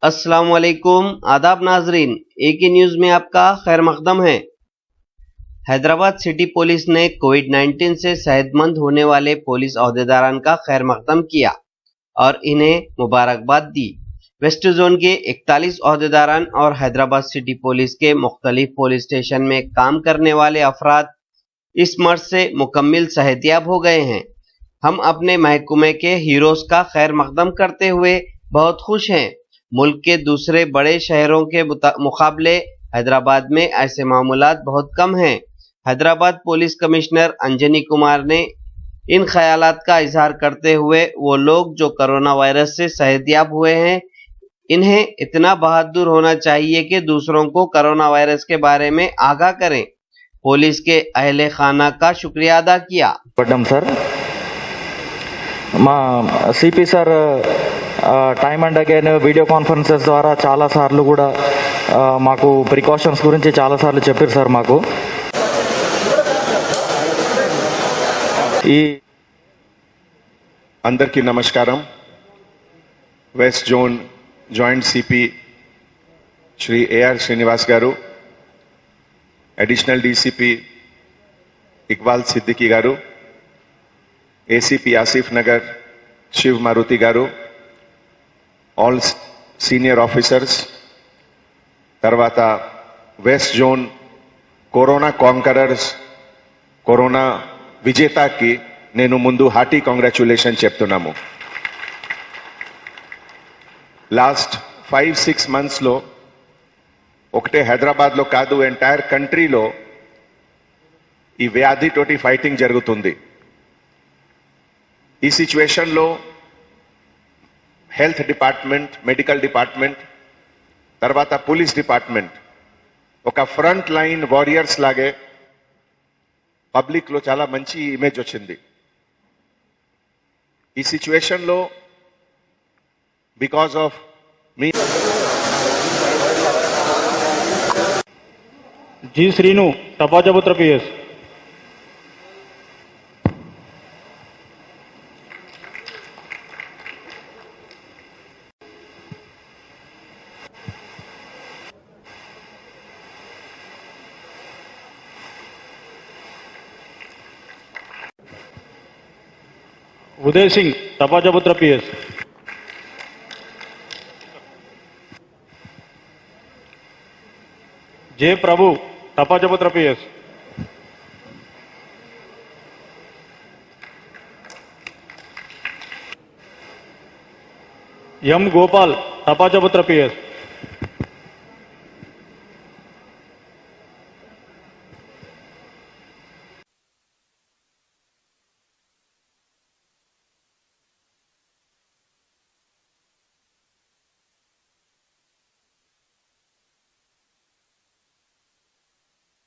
अस्सलाम वालेकुम, आदाब नाजरीन। एक ही न्यूज में आपका खैर मकदम है। हैदराबाद सिटी पुलिस ने कोविड-19 से सेहतमंद होने वाले पुलिस अहदेदारान का खैर मकदम किया और इन्हें मुबारकबाद दी। वेस्ट जोन के 41 अहदेदारान और हैदराबाद सिटी पुलिस के मुख्तलिफ पुलिस स्टेशन में काम करने वाले अफराद इस मर्ज से मुकम्मिल सेहतियाब हो गए हैं। हम अपने महकमे के हीरोज का खैर मकदम करते हुए बहुत खुश हैं। मुल्क के दूसरे बड़े शहरों के मुकाबले हैदराबाद में ऐसे मामूलात बहुत कम हैं। हैदराबाद पुलिस कमिश्नर अंजनी कुमार ने इन ख्यालात का इजहार करते हुए वो लोग जो कोरोना वायरस से सेहतियाब हुए हैं, इन्हें इतना बहादुर होना चाहिए कि दूसरों को कोरोना वायरस के बारे में आगाह करें। पुलिस के अहले खाना का शुक्रिया अदा किया। सर మా CP sir time and again video conferences ద్వారా చాలాసార్లు కూడా మాకు ప్రికాషన్స్ గురించి చాలాసార్లు చెప్పారు సార్. మాకు ఈ అందరికీ నమస్కారం. West zone joint CP Shri AR Srinivas garu, additional DCP Iqbal Siddiqui garu, ACP Asif Nagar Shiv Maruti garu, all senior officers, తర్వాత west zone corona conquerors, corona విజేతకి నేను ముందు హార్టీ కాంగ్రాచ్యులేషన్ చెప్తున్నాము. లాస్ట్ 5-6 మంత్స్లో ఒకటే హైదరాబాద్లో కాదు, ఎంటైర్ కంట్రీలో ఈ వ్యాధితోటి ఫైటింగ్ జరుగుతుంది. ఈ సిచ్యువేషన్లో హెల్త్ డిపార్ట్మెంట్, మెడికల్ డిపార్ట్మెంట్, తర్వాత పోలీస్ డిపార్ట్మెంట్ ఒక ఫ్రంట్ లైన్ వారియర్స్ లాగే పబ్లిక్లో చాలా మంచి ఇమేజ్ వచ్చింది. ఈ సిచ్యువేషన్లో బికాస్ ఆఫ్ మీ జీ శ్రీను తపాజపుత్ర పిఎస్. उदय सिंह तपाजापुत्र पीएस. जय प्रभु तपाजापुत्र पीएस. एम गोपाल तपाजापुत्र पीएस.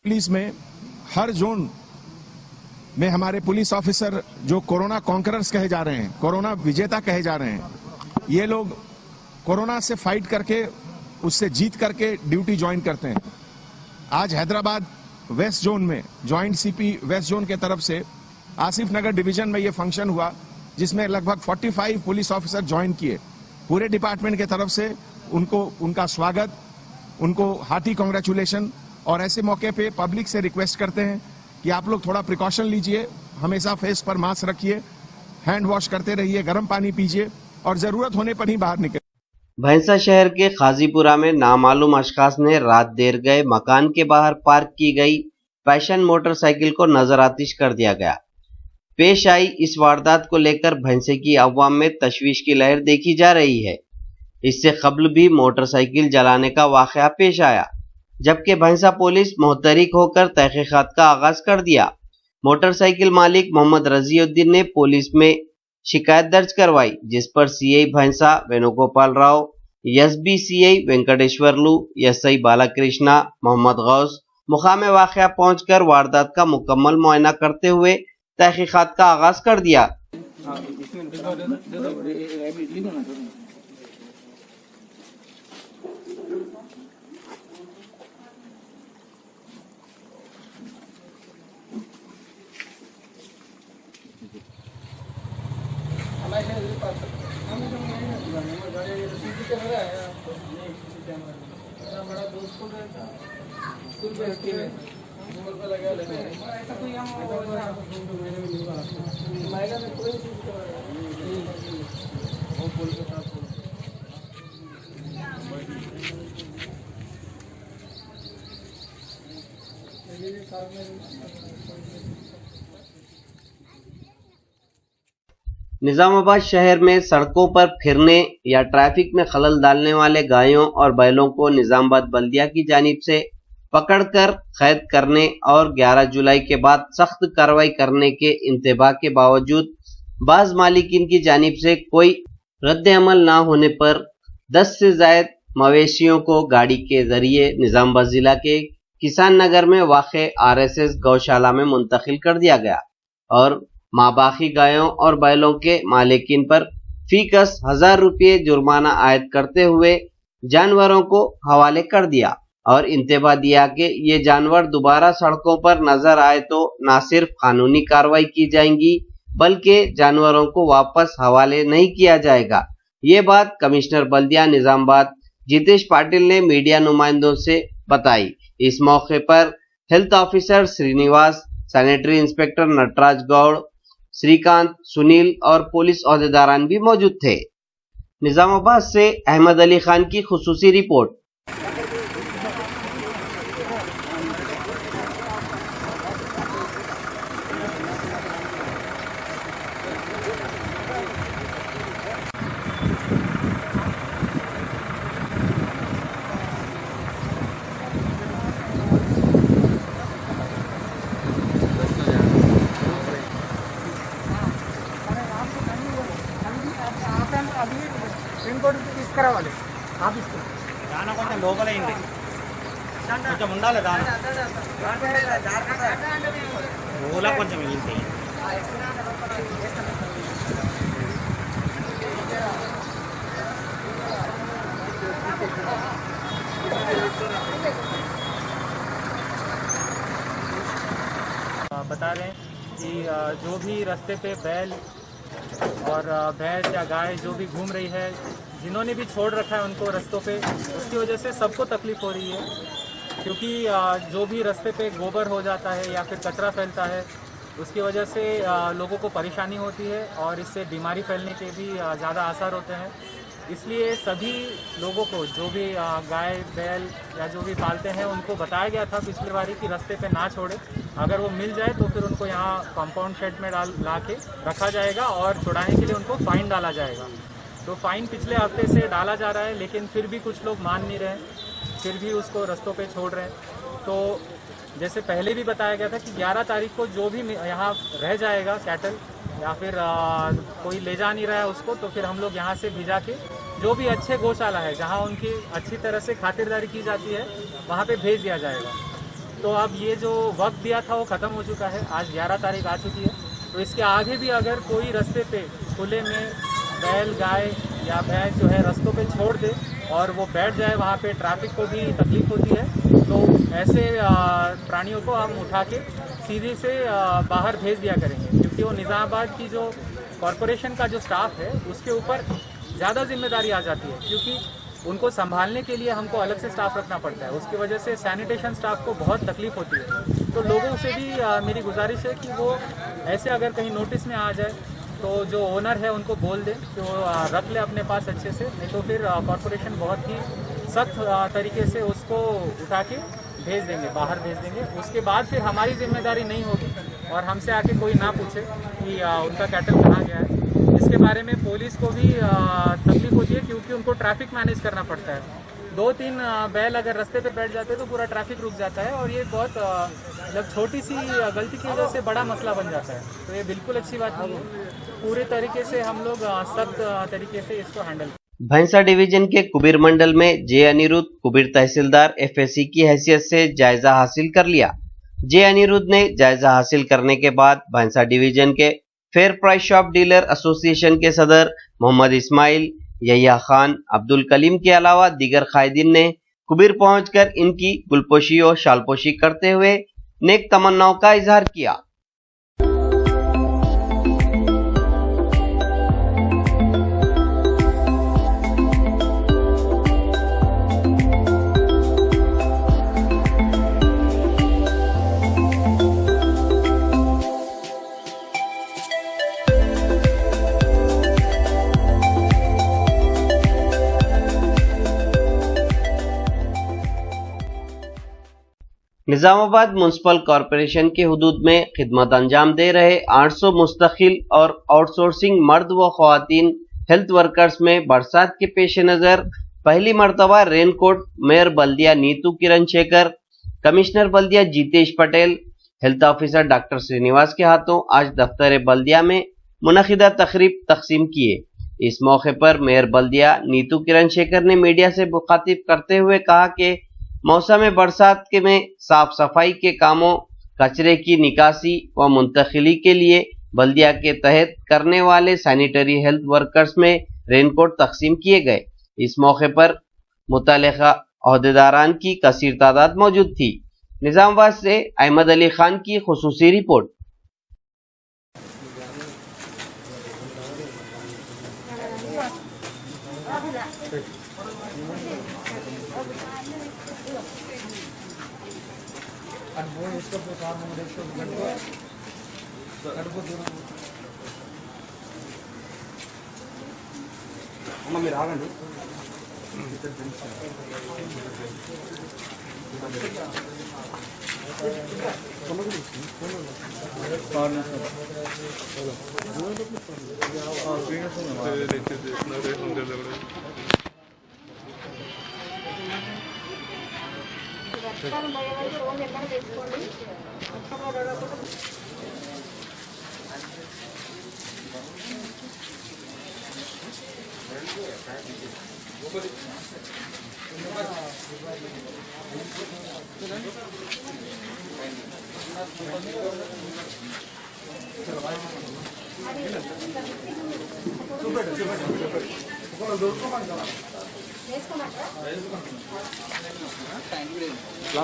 पुलिस में हर जोन में हमारे पुलिस ऑफिसर जो कोरोना कॉन्करर्स कहे जा रहे हैं, कोरोना विजेता कहे जा रहे हैं, ये लोग कोरोना से फाइट करके, उससे जीत करके ड्यूटी ज्वाइन करते हैं. आज हैदराबाद वेस्ट जोन में ज्वाइंट सीपी वेस्ट जोन के तरफ से आसिफ नगर डिवीजन में ये फंक्शन हुआ, जिसमें लगभग 45 पुलिस ऑफिसर ज्वाइन किए. पूरे डिपार्टमेंट के तरफ से उनको उनका स्वागत, उनको हार्टी कांग्रेचुलेशन. और ऐसे मौके पे पब्लिक से रिक्वेस्ट करते हैं कि आप लोग थोड़ा प्रिकॉशन लीजिए, हमेशा फेस पर मास्क रखिए, हैंड वॉश करते रहिए, गर्म पानी पीजिए और जरूरत होने पर ही बाहर निकले. भैंसा शहर के खाजीपुरा में नामालूम अशखास ने रात देर गए मकान के बाहर पार्क की गई पैशन मोटरसाइकिल को नजर आतिश कर दिया गया. पेश आई इस वारदात को लेकर भैंसे की अवाम में तशवीश की लहर देखी जा रही है. इससे कबल भी मोटरसाइकिल जलाने का वाकया पेश आया, जबकि भैंसा पुलिस मुहतरिक होकर तहकीकात का आगाज कर दिया. मोटरसाइकिल मालिक मोहम्मद रजीउद्दीन ने पुलिस में शिकायत दर्ज करवाई, जिस पर CI Bhainsa Venugopal Rao, SB CI Venkateswarlu, SI Balakrishna, Mohammad Gous मुकाम वाकया पहुंचकर वारदात का मुकम्मल मुआयना करते हुए तहकीकात का आगाज कर दिया. हमारे निजामाबाद शहर में सड़कों पर फिरने या ट्रैफिक में खलल डालने वाले गायों और बैलों को निजामाबाद बल्दिया की जानिब से पकड़कर कैद करने और 11 जुलाई के बाद सख्त कार्रवाई करने के इंतबा के बावजूद बाज मालिकीन की जानिब से कोई रद्द अमल न होने पर 10 से ज्यादा मवेशियों को गाड़ी के जरिए निजामाबाद जिला के किसान नगर में वाक़े RSS गौशाला में मुंतकिल कर दिया गया और माबाकी गायों और बैलों के मालिकीन पर फीकस 1000 रुपये जुर्माना आयद करते हुए जानवरों को हवाले कर दिया और इंतबा दिया कि ये जानवर दोबारा सड़कों पर नजर आए तो न सिर्फ कानूनी कार्रवाई की जाएंगी बल्कि जानवरों को वापस हवाले नहीं किया जाएगा। ये बात कमिश्नर बल्दिया निजामाबाद जितेश पाटिल ने मीडिया नुमाइंदों से बताई। इस मौके पर health officer Srinivas, sanitary inspector Natraj Goud, Srikanth, Sunil और पुलिस ओहदेदारान भी मौजूद थे। निजामाबाद से अहमद अली खान की खुसूसी रिपोर्ट। తీసుకురావాలి ఆఫీస్కి దాన కొంచెం లోపలైంది కొంచెం ఉండాలి దాన ఓలా కొంచెం మిగిలింది बता रहे हैं कि जो भी रास्ते पे बैल और भैंस या गाय जो भी घूम रही है, जिन्होंने भी छोड़ रखा है उनको रास्तों पे, उसकी वजह से सबको तकलीफ हो रही है क्योंकि जो भी रास्ते पे गोबर हो जाता है या फिर कचरा फैलता है उसकी वजह से लोगों को परेशानी होती है और इससे बीमारी फैलने के भी ज़्यादा आसार होते हैं। इसलिए सभी लोगों को जो भी गाय बैल या जो भी पालते हैं उनको बताया गया था पिछली बारी कि रास्ते पे ना छोड़े, अगर वो मिल जाए तो फिर उनको यहाँ कंपाउंड शेड में ला के रखा जाएगा और छुड़ाने के लिए उनको फ़ाइन डाला जाएगा। तो फ़ाइन पिछले हफ्ते से डाला जा रहा है लेकिन फिर भी कुछ लोग मान नहीं रहे, फिर भी उसको रास्तों पे छोड़ रहे हैं। तो जैसे पहले भी बताया गया था कि 11 तारीख को जो भी यहाँ रह जाएगा कैटल या फिर कोई ले जा नहीं रहा है उसको, तो फिर हम लोग यहाँ से भिजा के जो भी अच्छे गौशाला है जहाँ उनकी अच्छी तरह से खातिरदारी की जाती है वहाँ पे भेज दिया जाएगा। तो अब ये जो वक्त दिया था वो ख़त्म हो चुका है, आज 11 तारीख आ चुकी है। तो इसके आगे भी अगर कोई रास्ते पे खुले में बैल गाय या भैंस जो है रास्तों पे छोड़ दे और वो बैठ जाए, वहाँ पे ट्रैफिक को भी तकलीफ होती है, तो ऐसे प्राणियों को हम उठा के सीधे से बाहर भेज दिया करेंगे क्योंकि वो निज़ामाबाद की जो कॉरपोरेशन का जो स्टाफ है उसके ऊपर ज़्यादा जिम्मेदारी आ जाती है क्योंकि उनको संभालने के लिए हमको अलग से स्टाफ रखना पड़ता है। उसकी वजह से सैनिटेशन स्टाफ को बहुत तकलीफ होती है। तो लोगों से भी मेरी गुजारिश है कि वो ऐसे अगर कहीं नोटिस में आ जाए तो जो ओनर है उनको बोल दें कि वो रख ले अपने पास अच्छे से, नहीं तो फिर कॉरपोरेशन बहुत ही सख्त तरीके से उसको उठा के भेज देंगे, बाहर भेज देंगे। उसके बाद फिर हमारी जिम्मेदारी नहीं होगी और हमसे आके कोई ना पूछे कि उनका कैटल कहाँ गया है। इसके बारे में पुलिस को भी तकलीफ होती है क्योंकि उनको ट्रैफिक मैनेज करना पड़ता है। 2-3 बैल अगर रास्ते पे बैठ जाते हैं तो पूरा ट्रैफिक रुक जाता है और ये बहुत मतलब छोटी सी गलती की वजह से बड़ा मसला बन जाता है। तो ये बिल्कुल अच्छी बात नहीं है। पूरे तरीके से हम लोग सख्त तरीके से इसको हैंडल। भैंसा डिवीजन के कुबीर मंडल में जे अनिरुद्ध कुबीर तहसीलदार FSC की हैसियत से जायजा हासिल कर लिया। जे अनिरुद्ध ने जायजा हासिल करने के बाद भैंसा डिवीजन के fair price shop dealer association के सदर मोहम्मद इस्माइल, यहिया खान, अब्दुल कलीम के अलावा दीगर कायदीन ने कुबीर पहुंचकर इनकी गुलपोशी और शालपोशी करते हुए नेक तमन्नाओं का इजहार किया। निजामाबाद म्युनिसिपल कॉरपोरेशन के हुदूद में खिदमत अंजाम दे रहे 800 मुस्तकिल और आउटसोर्सिंग मर्द व ख्वातीन हेल्थ वर्कर्स में बरसात के पेश नजर पहली मरतबा रेनकोट मेयर बल्दिया नीतू किरण शेखर, कमिश्नर बल्दिया Jitesh Patel, health officer doctor Srinivas के हाथों आज दफ्तर बल्दिया में मुनक़िदा तकरीब तकसीम किए। इस मौके पर मेयर बल्दिया नीतू किरण शेखर ने मीडिया से मुखातिब करते हुए कहा कि मौसम बरसात के में साफ सफाई के कामों, कचरे की निकासी व मुंतकिली के लिए बल्दिया के तहत करने वाले सैनिटरी हेल्थ वर्कर्स में रेनकोट तकसीम किए गए। इस मौके पर मुतल्लिका ओहदेदारान की कसीर तादाद मौजूद थी। निजामाबाद से अहमद अली खान की खुसूसी रिपोर्ट।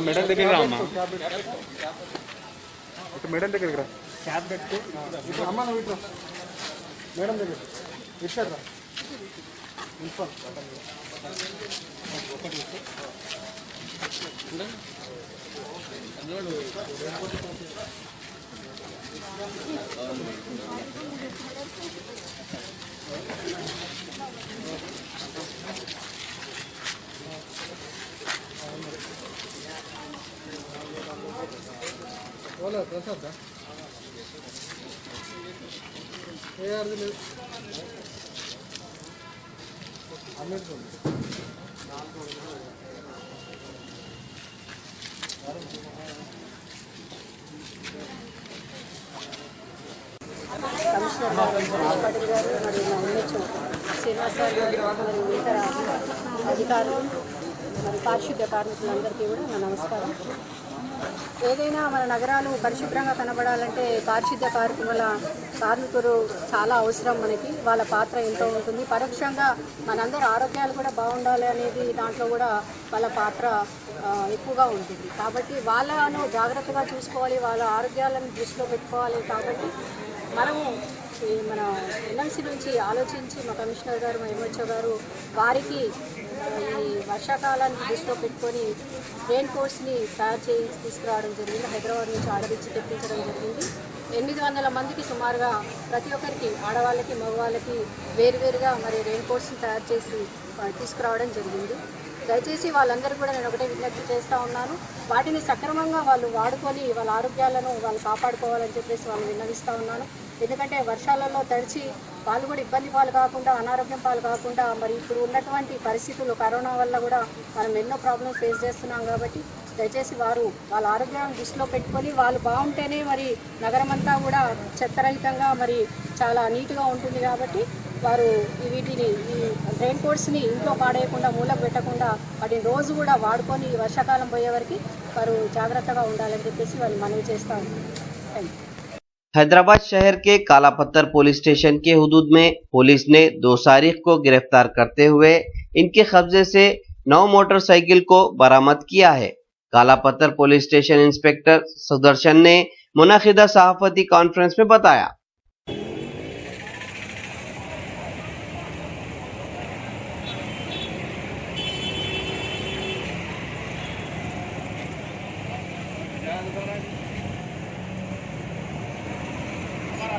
మేడం దగ్గరికి రా అమ్మా. మేడం దగ్గరికి రా, క్యాబ్ పెట్టుకో. అమ్మ నువ్వు ఇట్లా మేడం దగ్గర ఇచ్చాడు రా. ప్రసాద్ ఏ అర్థం లేదు. కమిషనర్ పటేల్ గారు మరియు మా ఎంహెచ్ఓ శ్రీనివాస్ గారు మరియు ఇతర అధికారులు మరియు పారిశుద్ధ్య కార్మికులందరికీ కూడా నా నమస్కారం. ఏదైనా మన నగరాలు పరిశుభ్రంగా కనబడాలంటే పారిశుద్ధ్య కార్మికులు చాలా అవసరం. మనకి వాళ్ళ పాత్ర ఎంతో ఉంటుంది. పరోక్షంగా మనందరి ఆరోగ్యాలు కూడా బాగుండాలి అనేది దాంట్లో కూడా వాళ్ళ పాత్ర ఎక్కువగా ఉంటుంది. కాబట్టి వాళ్ళను జాగ్రత్తగా చూసుకోవాలి, వాళ్ళ ఆరోగ్యాలను దృష్టిలో పెట్టుకోవాలి. కాబట్టి మనము మన ఎన్ఎంసీ నుంచి ఆలోచించి మా కమిషనర్ గారు, మా ఎంహెచ్ఓ గారు వారికి ఈ వర్షాకాలాన్ని దృష్టిలో పెట్టుకొని రెయిన్ కోట్స్ని తయారు చేసి తీసుకురావడం జరిగింది. హైదరాబాద్ నుంచి ఆర్డర్ ఇచ్చి తెప్పించడం జరిగింది. 800 మందికి సుమారుగా ప్రతి ఒక్కరికి, ఆడవాళ్ళకి మగవాళ్ళకి వేరువేరుగా మరి రెయిన్ కోట్స్ని తయారు చేసి తీసుకురావడం జరిగింది. దయచేసి వాళ్ళందరూ కూడా నేను ఒకటే విజ్ఞప్తి చేస్తూ ఉన్నాను, వాటిని సక్రమంగా వాళ్ళు వాడుకొని వాళ్ళ ఆరోగ్యాలను వాళ్ళు కాపాడుకోవాలని చెప్పేసి వాళ్ళు విన్నవిస్తూ ఉన్నాను. ఎందుకంటే వర్షాలలో తడిచి వాళ్ళు కూడా ఇబ్బంది పాలు కాకుండా, అనారోగ్యం పాలు కాకుండా, మరి ఇప్పుడు ఉన్నటువంటి పరిస్థితులు కరోనా వల్ల కూడా మనం ఎన్నో ప్రాబ్లమ్స్ ఫేస్ చేస్తున్నాం. కాబట్టి దయచేసి వారు వాళ్ళ ఆరోగ్యాన్ని దృష్టిలో పెట్టుకొని వాళ్ళు బాగుంటేనే మరి నగరం అంతా కూడా చెత్తరహితంగా మరి చాలా నీట్గా ఉంటుంది. కాబట్టి వారు వీటిని ఈ రెయిన్ కోట్స్ని ఇంట్లో పాడేయకుండా, మూలకు పెట్టకుండా వాటిని రోజు కూడా వాడుకొని వర్షాకాలం పోయే వరకు వారు జాగ్రత్తగా ఉండాలని చెప్పేసి వాళ్ళు మనవి చేస్తూ ఉన్నారు. Thank you. हैदराबाद शहर के काला पत्थर पुलिस स्टेशन के हुदूद में पुलिस ने 2 तारीख को गिरफ्तार करते हुए इनके कब्जे से 9 मोटरसाइकिल को बरामद किया है। काला पत्थर पुलिस स्टेशन इंस्पेक्टर सुदर्शन ने मुनाखिदा सहाफती कॉन्फ्रेंस में बताया।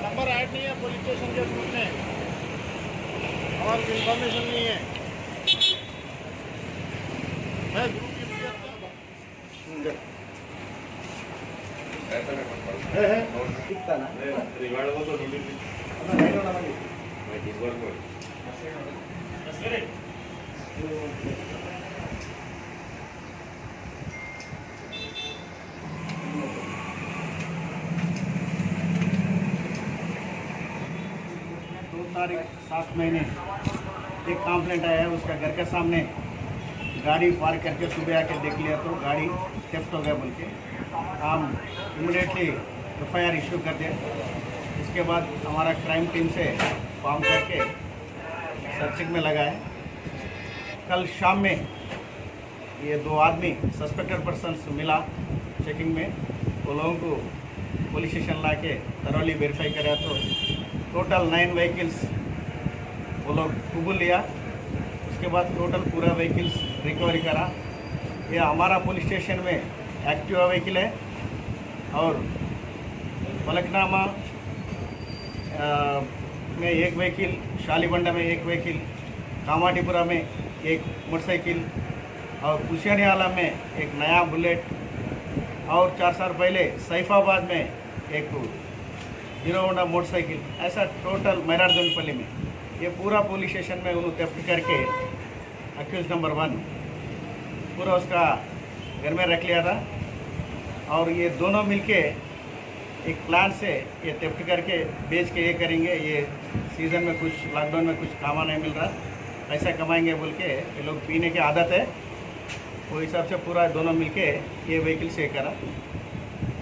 नंबर ऐड नहीं है पुलिस स्टेशन के ग्रुप में, हमारे को इन्फॉर्मेशन नहीं है। मैं ग्रुप की तारीख 7 महीने एक कंप्लेंट आया है, उसका घर के सामने गाड़ी पार्क करके सुबह आके देख लिया तो गाड़ी थेफ्ट हो गया बोल के हम इमीडिएटली FIR इशू कर दिया। इसके बाद हमारा क्राइम टीम से फॉर्म करके सर्चिंग में लगा है। कल शाम में ये 2 आदमी सस्पेक्टेड पर्सन्स मिला चेकिंग में, वो लोगों को पुलिस स्टेशन ला के थरोली वेरीफाई कराया तो टोटल 9 व्हीकल्स वो लोग कबूल लिया। उसके बाद टोटल पूरा व्हीकल्स रिकवरी करा। ये हमारा पुलिस स्टेशन में एक्टिवा व्हीकल है और फलकनामा में एक व्हीकल, शालीबंडा में एक व्हीकल, कामाटीपुरा में एक मोटरसाइकिल और कुशियानीवाला में एक नया बुलेट और 4 साल पहले सैफाबाद में एक हीरो होंडा मोटरसाइकिल, ऐसा टोटल मैराडोनपल्ली में ये पूरा पुलिस स्टेशन में उन्होंने थेफ्ट करके अक्यूज नंबर 1 पूरा उसका घर में रख लिया था। और ये दोनों मिलके एक प्लान से ये थेफ्ट करके बेच के ये करेंगे। ये सीज़न में कुछ लॉकडाउन में कुछ खाना नहीं मिल रहा, पैसा कमाएंगे बोल के ये लोग पीने की आदत है, वो हिसाब से पूरा दोनों मिलके ये व्हीकल से करा।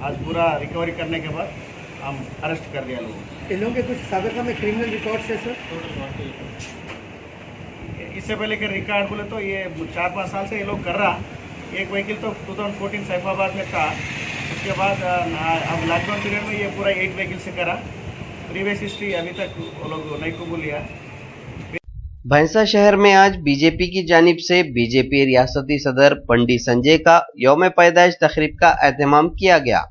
आज पूरा रिकवरी करने के बाद हम अरेस्ट कर दिया लोगों को। इन लोगों के कुछ साबिका में क्रिमिनल रिकॉर्ड्स है सर? इससे पहले के रिकॉर्ड बोले तो ये 4-5 साल से ये लोग कर रहा। एक व्हीकल तो 2014 सैफाबाद में था, उसके बाद अब लॉकडाउन पीरियड में ये पूरा 8 व्हीकल से करा। प्रीवियस हिस्ट्री अभी तक वो लोग नहीं कबूल लिया। भैंसा शहर में आज बीजेपी की जानिब से बीजेपी रियासती सदर पंडित संजय का यौम पैदाइश तकरीब का एहतमाम किया गया।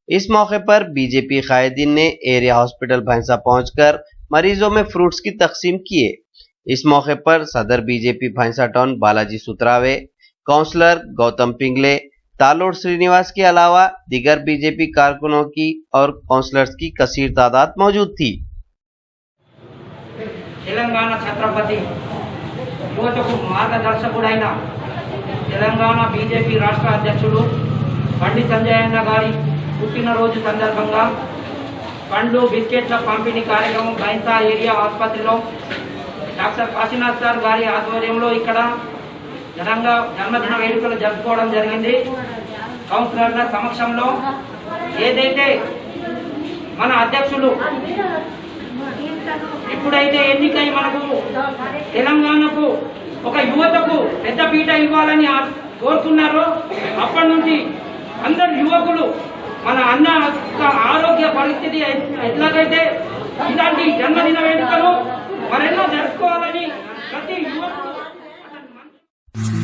इस मौके पर बीजेपी कायदीन ने एरिया हॉस्पिटल भैंसा पहुंचकर मरीजों में फ्रूट्स की तकसीम किए। इस मौके पर सदर बीजेपी भैंसा टाउन बालाजी सुतरावे, काउंसलर गौतम पिंगले, तालोड़ श्रीनिवास के अलावा दीगर बीजेपी कारकुनों की और काउंसलर्स की कसीर तादाद मौजूद थी। తెలంగాణ ఛత్రపతి యువతకు మార్గదర్శకుడైన తెలంగాణ బీజేపీ రాష్ట్ర అధ్యక్షుడు పండిత్ సంజయ్ అన్న గారి పుట్టినరోజు సందర్భంగా పండ్లు బిస్కెట్ల పంపిణీ కార్యక్రమం భైంసా ఏరియా ఆసుపత్రిలో డాక్టర్ కాశీనాథ్ సార్ గారి ఆధ్వర్యంలో ఇక్కడ ఘనంగా జన్మదిన వేడుకలు జరుపుకోవడం జరిగింది। కౌన్సిలర్ల సమక్షంలో ఏదైతే మన అధ్యక్షులు ఇప్పుడైతే ఎన్నికై మనకు తెలంగాణకు ఒక యువతకు పెద్ద పీట ఇవ్వాలని కోరుతున్నారో అప్పటి నుంచి అందరు యువకులు మన అన్న ఆరోగ్య పరిస్థితి ఎట్లాగైతే ఇలాంటి జన్మదిన వేడుకలు మరెన్నో జరుపుకోవాలని ప్రతి యువకుడు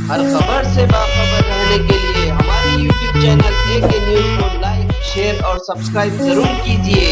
हर खबर से बाखबर रहने के लिए हमारे YouTube चैनल AK न्यूज़ को लाइक, शेयर और सब्सक्राइब जरूर कीजिए।